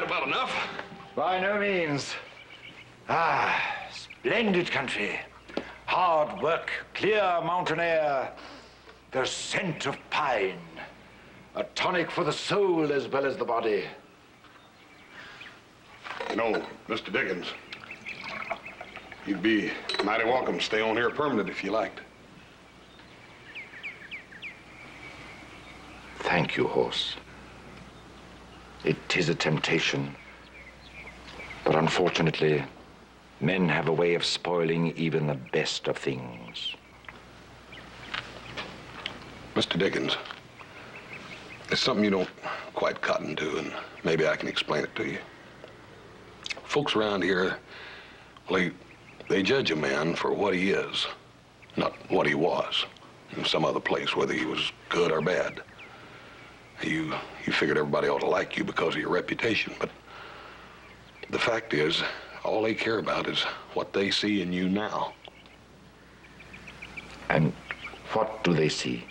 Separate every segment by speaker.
Speaker 1: about enough?
Speaker 2: By no means. Ah, splendid country. Hard work, clear mountain air, the scent of pine. A tonic for the soul as well as the body.
Speaker 1: You know, Mr. Dickens, you'd be mighty welcome to stay on here permanent if you liked.
Speaker 2: Thank you, horse. It is a temptation. But unfortunately, men have a way of spoiling even the best of things.
Speaker 1: Mr. Dickens, there's something you don't quite cotton to, and maybe I can explain it to you. Folks around here, well, they judge a man for what he is, not what he was in some other place, whether he was good or bad. You figured everybody ought to like you because of your reputation, but the fact is, all they care about is what they see in you now.
Speaker 2: And what do they see?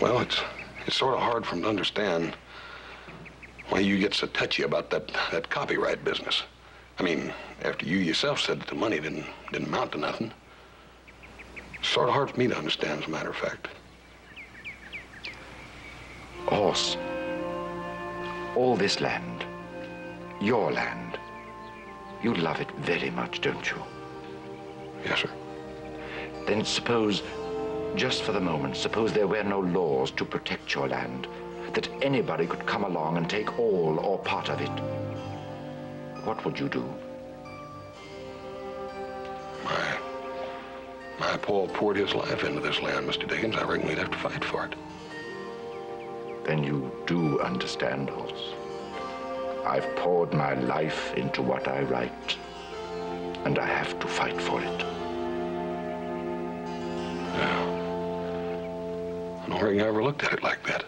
Speaker 1: Well, it's sort of hard for them to understand why you get so touchy about that copyright business. I mean, after you yourself said that the money didn't amount to nothing. It's sort of hard for me to understand, as a matter of fact.
Speaker 2: Horse, all this land, your land, you love it very much, don't you?
Speaker 1: Yes, sir.
Speaker 2: Then suppose, just for the moment, suppose there were no laws to protect your land, that anybody could come along and take all or part of it. What would you do?
Speaker 1: My Paul poured his life into this land, Mr. Dickens. I reckon we'd have to fight for it.
Speaker 2: Then you do understand, horse. I've poured my life into what I write, and I have to fight for it.
Speaker 1: Yeah. I don't reckon I ever looked at it like that.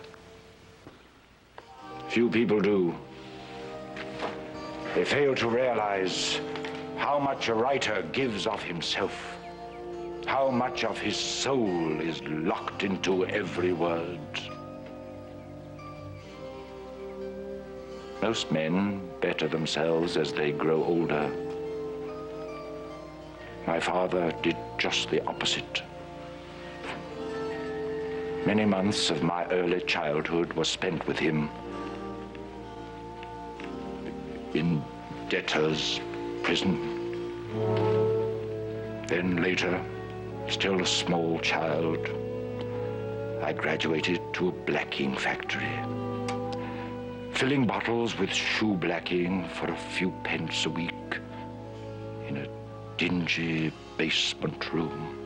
Speaker 2: Few people do. They fail to realize how much a writer gives of himself, how much of his soul is locked into every word. Most men better themselves as they grow older. My father did just the opposite. Many months of my early childhood were spent with him in debtor's prison. Then later, still a small child, I graduated to a blacking factory, filling bottles with shoe blacking for a few pence a week in a dingy basement room.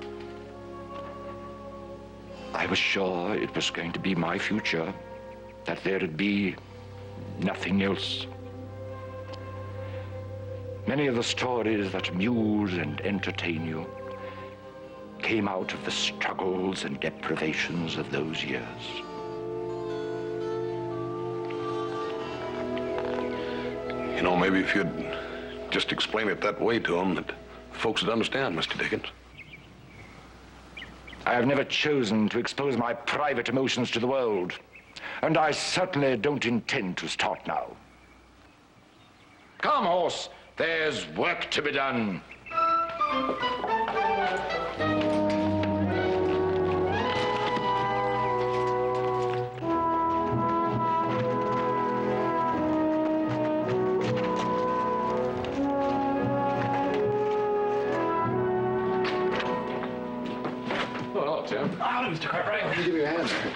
Speaker 2: I was sure it was going to be my future, that there'd be nothing else. Many of the stories that amuse and entertain you came out of the struggles and deprivations of those years.
Speaker 1: You know, maybe if you'd just explain it that way to them, that folks would understand, Mr. Dickens.
Speaker 2: I have never chosen to expose my private emotions to the world, and I certainly don't intend to start now. Come, horse, there's work to be done.
Speaker 3: Tim.
Speaker 4: Howdy, Mr. Cartwright.
Speaker 3: Let me give you a hand there.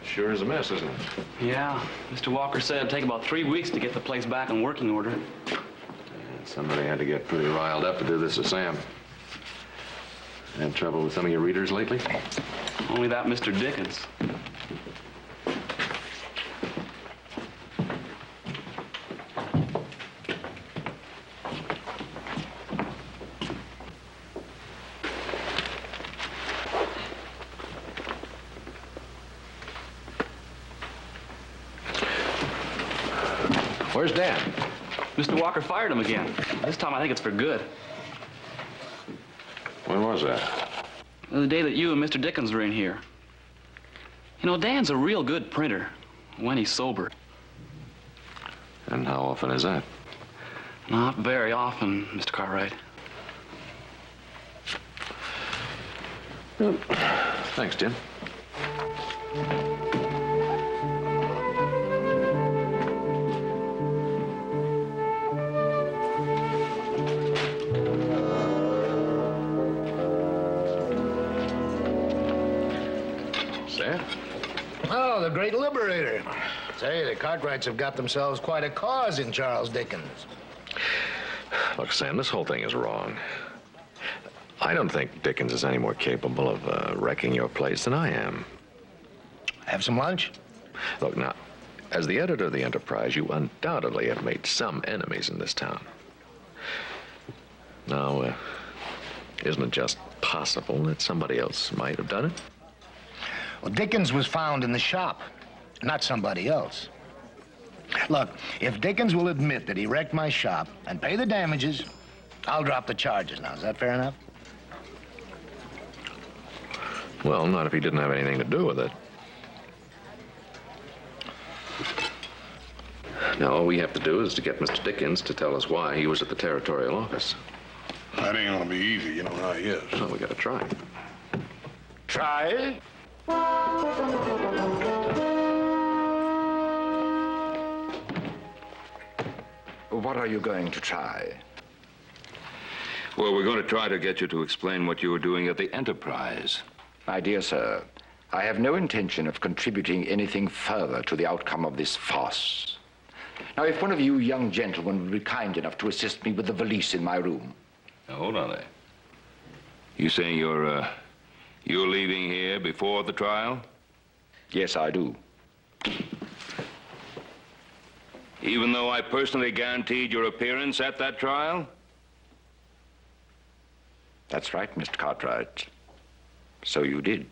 Speaker 3: Sure is a mess, isn't it?
Speaker 4: Yeah. Mr. Walker said it'd take about 3 weeks to get the place back in working order.
Speaker 3: Yeah, somebody had to get pretty riled up to do this to Sam. Had trouble with some of your readers lately?
Speaker 4: Only that Mr. Dickens.
Speaker 3: Where's Dan?
Speaker 4: Mr. Walker fired him again. This time I think it's for good.
Speaker 3: When was that?
Speaker 4: The day that you and Mr. Dickens were in here. You know, Dan's a real good printer when he's sober.
Speaker 3: And how often is that?
Speaker 4: Not very often, Mr. Cartwright.
Speaker 3: Well, thanks, Jim. Sam?
Speaker 5: Oh, the great liberator. Say, the Cartwrights have got themselves quite a cause in Charles Dickens.
Speaker 3: Look, Sam, this whole thing is wrong. I don't think Dickens is any more capable of wrecking your place than I am.
Speaker 5: Have some lunch?
Speaker 3: Look, now, as the editor of the Enterprise, you undoubtedly have made some enemies in this town. Now, isn't it just possible that somebody else might have done it?
Speaker 5: Well, Dickens was found in the shop, not somebody else. Look, if Dickens will admit that he wrecked my shop and pay the damages, I'll drop the charges now. Is that fair enough?
Speaker 3: Well, not if he didn't have anything to do with it. Now, all we have to do is to get Mr. Dickens to tell us why he was at the territorial office.
Speaker 1: That ain't gonna be easy, you know how he is.
Speaker 3: Well, we gotta try.
Speaker 2: Try? What are you going to try?
Speaker 6: Well, we're going to try to get you to explain what you were doing at the Enterprise.
Speaker 2: My dear sir, I have no intention of contributing anything further to the outcome of this farce. Now, if one of you young gentlemen would be kind enough to assist me with the valise in my room.
Speaker 6: Now, hold on there. You saying you're leaving here before the trial?
Speaker 2: Yes, I do.
Speaker 6: Even though I personally guaranteed your appearance at that trial?
Speaker 2: That's right, Mr. Cartwright. So you did.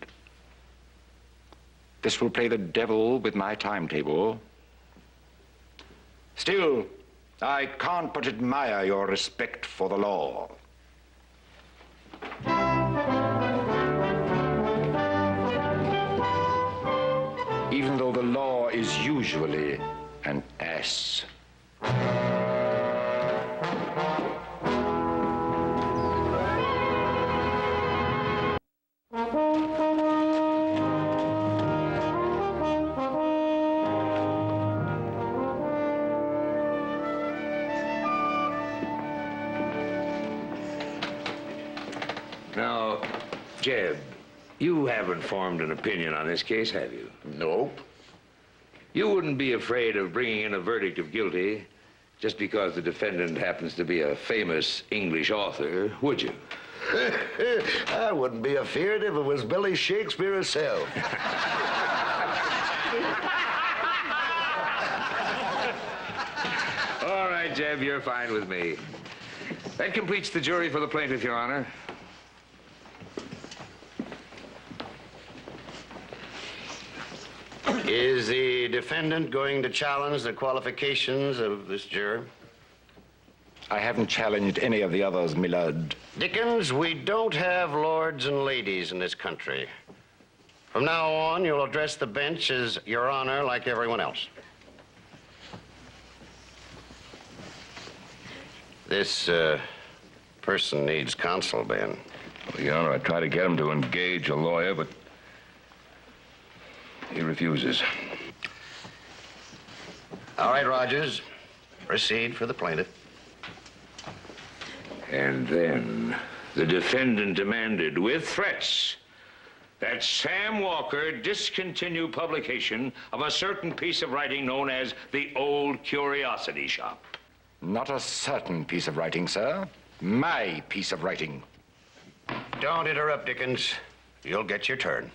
Speaker 2: This will play the devil with my timetable. Still, I can't but admire your respect for the law. Even though the law is usually an ass.
Speaker 7: Now, Jeb, you haven't formed an opinion on this case, have you?
Speaker 5: Nope.
Speaker 7: You wouldn't be afraid of bringing in a verdict of guilty just because the defendant happens to be a famous English author, would you?
Speaker 5: I wouldn't be afeard if it was Billy Shakespeare himself.
Speaker 7: All right, Jeb, you're fine with me. That completes the jury for the plaintiff, Your Honor.
Speaker 8: Is the defendant going to challenge the qualifications of this juror?
Speaker 2: I haven't challenged any of the others, my lord.
Speaker 8: Dickens, we don't have lords and ladies in this country. From now on, you'll address the bench as Your Honor like everyone else. This person needs counsel, Ben.
Speaker 6: Well, Your Honor, I tried to get him to engage a lawyer, but he refuses.
Speaker 8: All right, Rogers. Proceed for the plaintiff.
Speaker 7: And then the defendant demanded, with threats, that Sam Walker discontinue publication of a certain piece of writing known as the Old Curiosity Shop.
Speaker 2: Not a certain piece of writing, sir. My piece of writing.
Speaker 8: Don't interrupt, Dickens. You'll get your turn.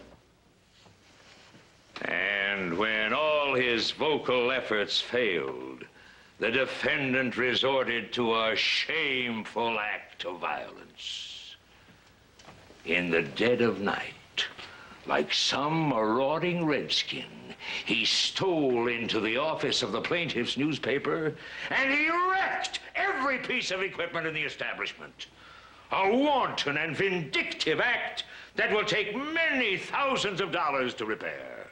Speaker 7: And when all his vocal efforts failed, the defendant resorted to a shameful act of violence. In the dead of night, like some marauding redskin, he stole into the office of the plaintiff's newspaper and he wrecked every piece of equipment in the establishment. A wanton and vindictive act that will take many thousands of dollars to repair.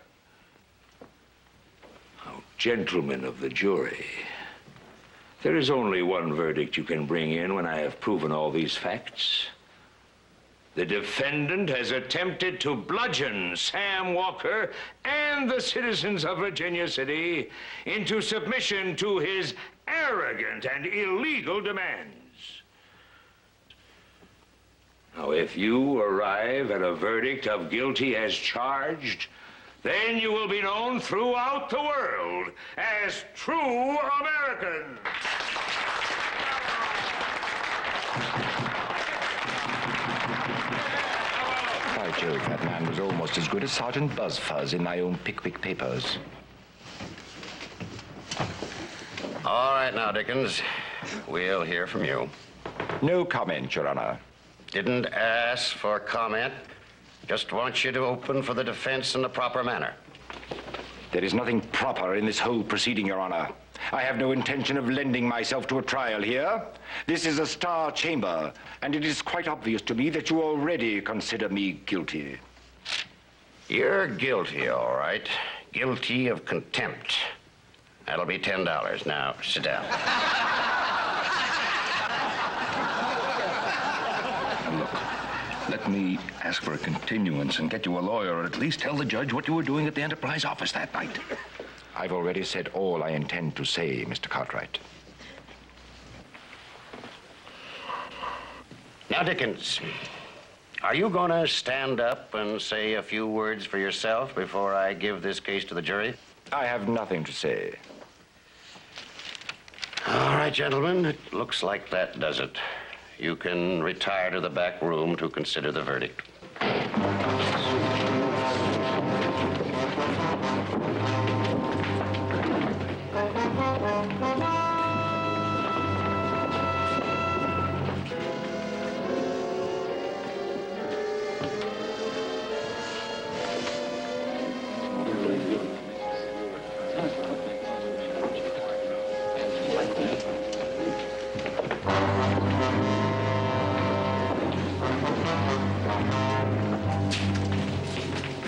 Speaker 7: Gentlemen of the jury, there is only one verdict you can bring in when I have proven all these facts. The defendant has attempted to bludgeon Sam Walker and the citizens of Virginia City into submission to his arrogant and illegal demands. Now, if you arrive at a verdict of guilty as charged, then you will be known throughout the world as true Americans.
Speaker 2: By Jove, that man was almost as good as Sergeant Buzzfuzz in my own Pickwick papers.
Speaker 8: All right now, Dickens. We'll hear from you.
Speaker 2: No comment, Your Honor.
Speaker 8: Didn't ask for comment. Just want you to open for the defense in the proper manner.
Speaker 2: There is nothing proper in this whole proceeding, Your Honor. I have no intention of lending myself to a trial here. This is a star chamber, and it is quite obvious to me that you already consider me guilty.
Speaker 8: You're guilty, all right. Guilty of contempt. That'll be $10. Now, sit down.
Speaker 9: Look, let me ask for a continuance and get you a lawyer, or at least tell the judge what you were doing at the Enterprise office that night.
Speaker 2: I've already said all I intend to say, Mr. Cartwright.
Speaker 8: Now, Dickens, are you going to stand up and say a few words for yourself before I give this case to the jury?
Speaker 2: I have nothing to say.
Speaker 8: All right, gentlemen, it looks like that does it. You can retire to the back room to consider the verdict.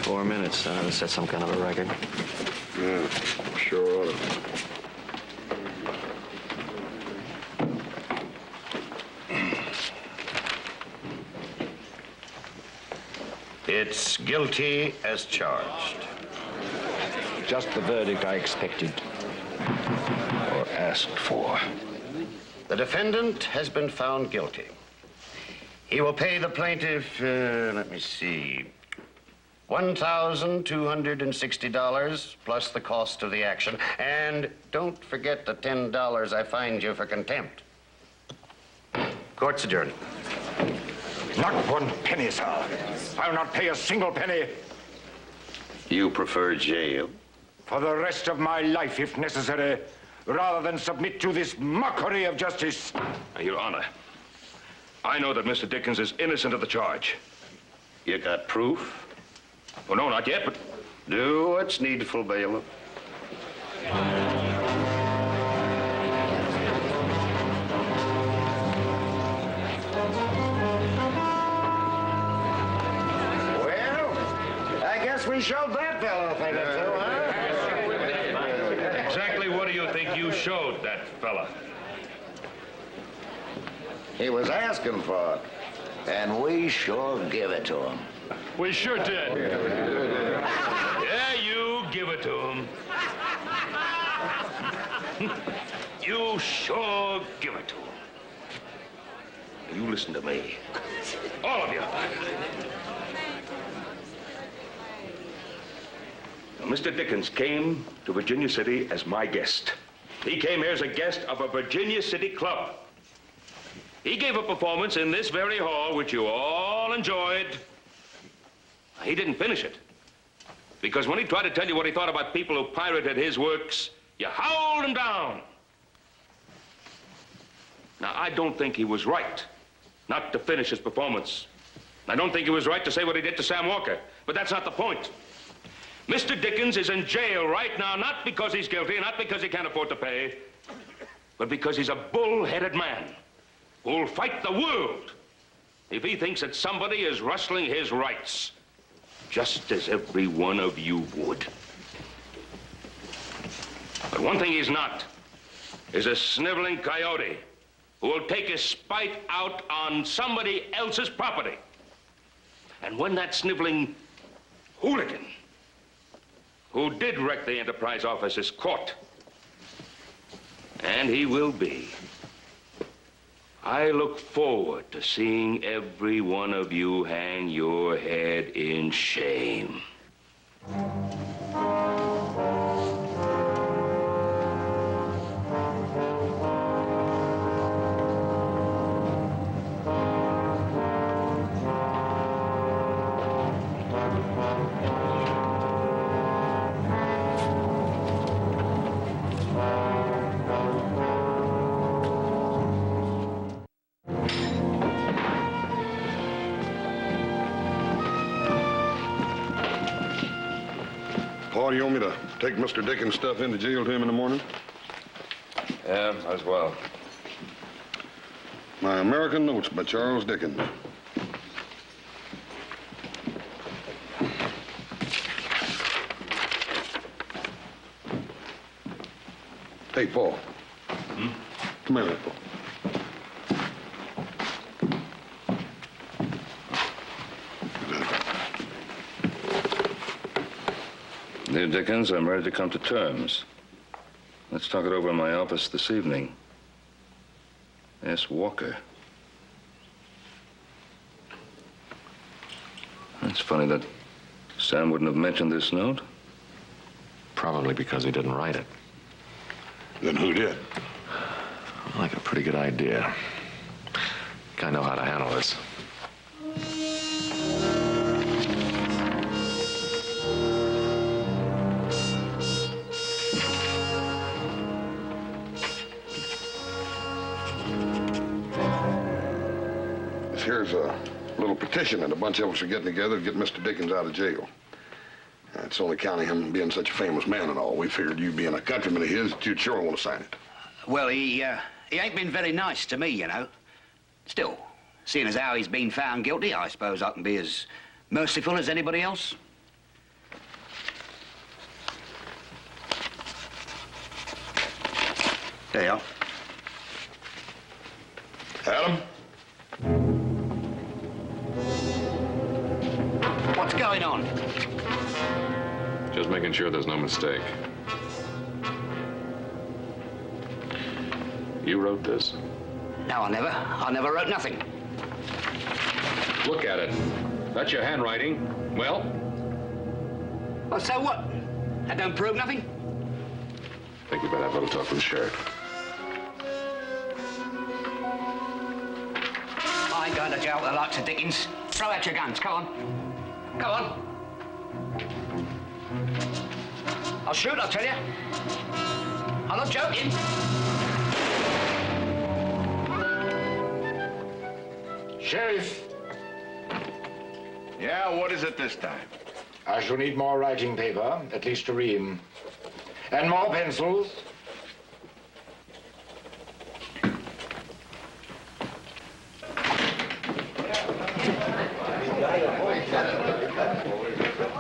Speaker 4: 4 minutes, to set some kind of a record.
Speaker 1: Yeah, sure ought to.
Speaker 8: It's guilty as charged.
Speaker 2: Just the verdict I expected.
Speaker 9: Or asked for.
Speaker 8: The defendant has been found guilty. He will pay the plaintiff, let me see, $1,260 plus the cost of the action. And don't forget the $10 I fined you for contempt. Court's adjourned.
Speaker 2: Not one penny, sir. I'll not pay a single penny.
Speaker 8: You prefer jail?
Speaker 2: For the rest of my life, if necessary, rather than submit to this mockery of justice.
Speaker 9: Your Honor, I know that Mr. Dickens is innocent of the charge.
Speaker 8: You got proof?
Speaker 9: Oh, no, not yet, but...
Speaker 8: Do what's needful, bailiff.
Speaker 5: Well, I guess we showed that fellow a thing or two, huh?
Speaker 9: Exactly what do you think you showed that fella?
Speaker 5: He was asking for it, and we sure give it to him.
Speaker 9: We sure did. Yeah, you give it to him. You sure give it to him. You listen to me. All of you. Now, Mr. Dickens came to Virginia City as my guest. He came here as a guest of a Virginia City club. He gave a performance in this very hall, which you all enjoyed. He didn't finish it. Because when he tried to tell you what he thought about people who pirated his works, you howled him down. Now, I don't think he was right not to finish his performance. I don't think he was right to say what he did to Sam Walker, but that's not the point. Mr. Dickens is in jail right now, not because he's guilty, not because he can't afford to pay, but because he's a bull-headed man who'll fight the world if he thinks that somebody is rustling his rights, just as every one of you would. But one thing he's not is a sniveling coyote who will take his spite out on somebody else's property. And when that sniveling hooligan who did wreck the Enterprise office is caught, and he will be, I look forward to seeing every one of you hang your head in shame.
Speaker 1: Paul, you want me to take Mr. Dickens' stuff into jail to him in the morning?
Speaker 6: Yeah, as well.
Speaker 1: My American Notes by Charles Dickens. Hey, Paul. Come here, Paul.
Speaker 6: Dear Dickens, I'm ready to come to terms. Let's talk it over in my office this evening. S. Walker. It's funny that Sam wouldn't have mentioned this note.
Speaker 3: Probably because he didn't write it.
Speaker 1: Then who did?
Speaker 3: I got a pretty good idea. I think I know how to handle this.
Speaker 1: Here's a little petition that a bunch of us are getting together to get Mr. Dickens out of jail. It's only counting him being such a famous man and all. We figured you being a countryman of his, that you'd sure want to sign it.
Speaker 10: Well, he ain't been very nice to me, you know. Still, seeing as how he's been found guilty, I suppose I can be as merciful as anybody else. There you are.
Speaker 1: Adam?
Speaker 10: What's going on?
Speaker 3: Just making sure there's no mistake. You wrote this?
Speaker 10: No, I never wrote nothing.
Speaker 3: Look at it. That's your handwriting. Well?
Speaker 10: Well, so what? That don't prove nothing?
Speaker 3: I think you better have a little talk with the sheriff.
Speaker 10: I ain't going to jail with the likes of Dickens. Throw out your guns, come on. Come on. I'll shoot, I'll tell you. I'm not joking.
Speaker 11: Sheriff.
Speaker 12: Yeah, what is it this time?
Speaker 11: I shall need more writing paper, at least a ream. And more pencils.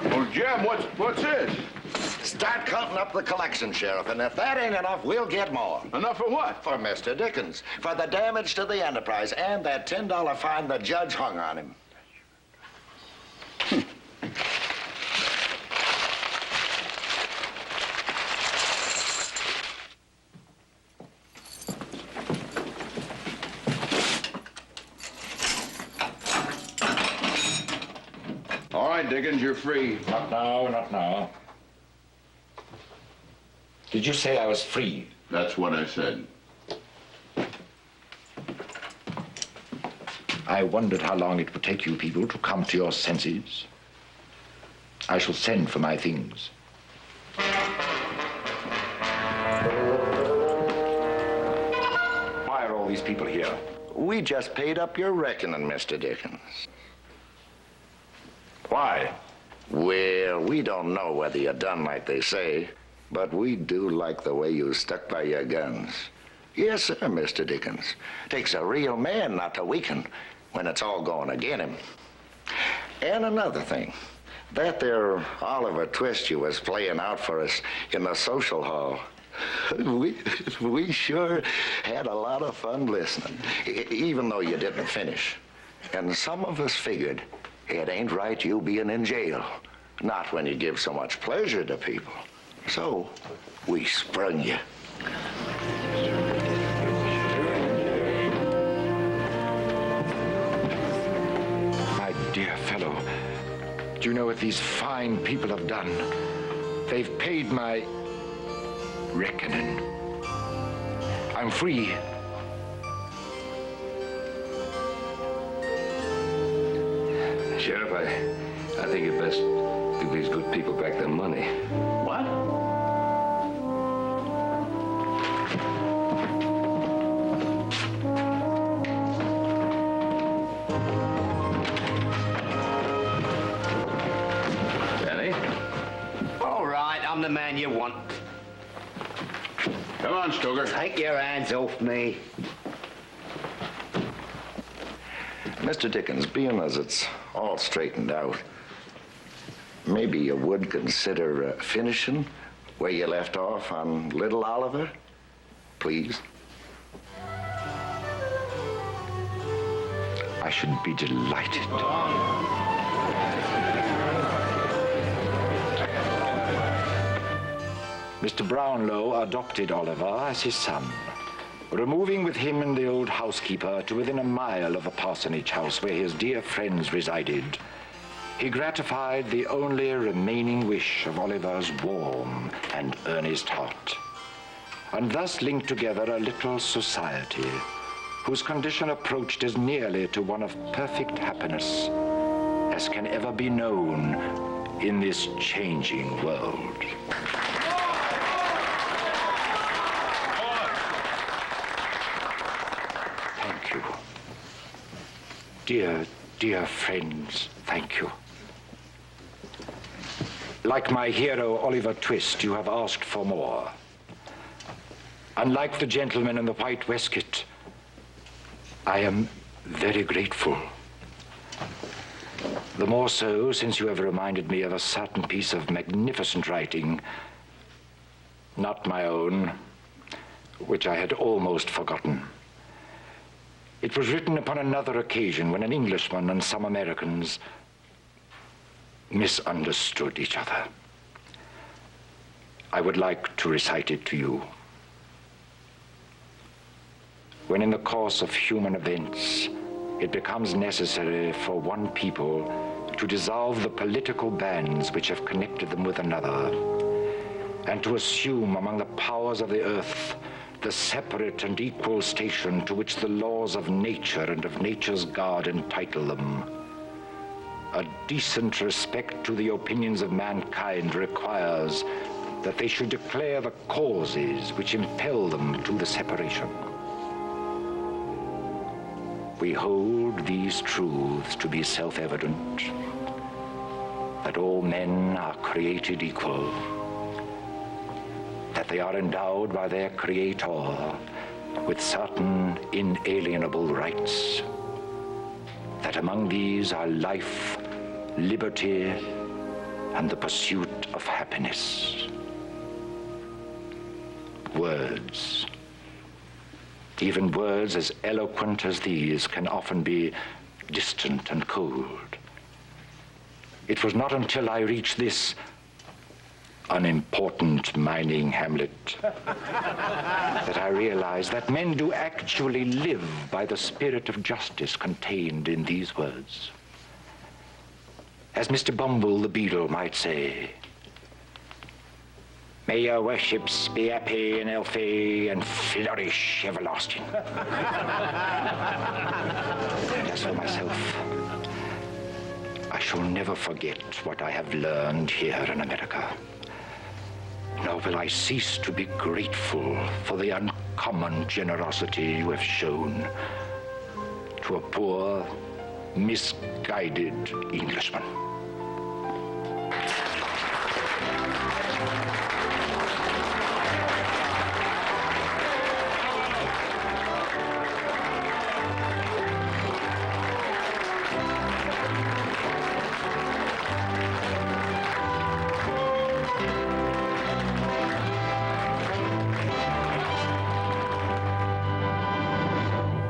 Speaker 12: Well, Jim, what's this?
Speaker 13: Start counting up the collection, Sheriff, and if that ain't enough, we'll get more.
Speaker 12: Enough for what?
Speaker 13: For Mr. Dickens, for the damage to the Enterprise and that $10 fine the judge hung on him.
Speaker 12: All right, Dickens, you're free.
Speaker 11: Not now, not now. Did you say I was free?
Speaker 12: That's what I said.
Speaker 11: I wondered how long it would take you people to come to your senses. I shall send for my things. Why are all these people here?
Speaker 13: We just paid up your reckoning, Mr. Dickens.
Speaker 11: Why?
Speaker 13: Well, we don't know whether you're done like they say, but we do like the way you stuck by your guns. Yes, sir, Mr. Dickens. Takes a real man not to weaken when it's all going against him. And another thing, that there Oliver Twist you was playing out for us in the social hall, We sure had a lot of fun listening, even though you didn't finish. And some of us figured it ain't right you being in jail, not when you give so much pleasure to people. So we sprung you.
Speaker 11: My dear fellow, do you know what these fine people have done? They've paid my reckoning. I'm free.
Speaker 6: Sheriff, I think you'd best give these good people back their money.
Speaker 12: What?
Speaker 6: Danny?
Speaker 10: All right, I'm the man you want.
Speaker 12: Come on, Stoker.
Speaker 10: Take your hands off me.
Speaker 13: Mr. Dickens, being as it's all straightened out, maybe you would consider finishing where you left off on Little Oliver, please?
Speaker 11: I should be delighted. Mr. Brownlow adopted Oliver as his son, removing with him and the old housekeeper to within a mile of the parsonage house where his dear friends resided. He gratified the only remaining wish of Oliver's warm and earnest heart, and thus linked together a little society whose condition approached as nearly to one of perfect happiness as can ever be known in this changing world. Thank you. Dear, dear friends, thank you. Like my hero, Oliver Twist, you have asked for more. Unlike the gentleman in the white waistcoat, I am very grateful. The more so since you have reminded me of a certain piece of magnificent writing, not my own, which I had almost forgotten. It was written upon another occasion when an Englishman and some Americans misunderstood each other. I would like to recite it to you. When in the course of human events, it becomes necessary for one people to dissolve the political bands which have connected them with another, and to assume among the powers of the earth the separate and equal station to which the laws of nature and of nature's God entitle them. A decent respect to the opinions of mankind requires that they should declare the causes which impel them to the separation. We hold these truths to be self-evident, that all men are created equal, that they are endowed by their Creator with certain inalienable rights, that among these are life, liberty, and the pursuit of happiness. Words, even words as eloquent as these, can often be distant and cold. It was not until I reached this unimportant mining hamlet that I realized that men do actually live by the spirit of justice contained in these words. As Mr. Bumble the Beetle might say, "May your worships be happy and healthy and flourish everlasting." And as for myself, I shall never forget what I have learned here in America. Nor will I cease to be grateful for the uncommon generosity you have shown to a poor, misguided Englishman.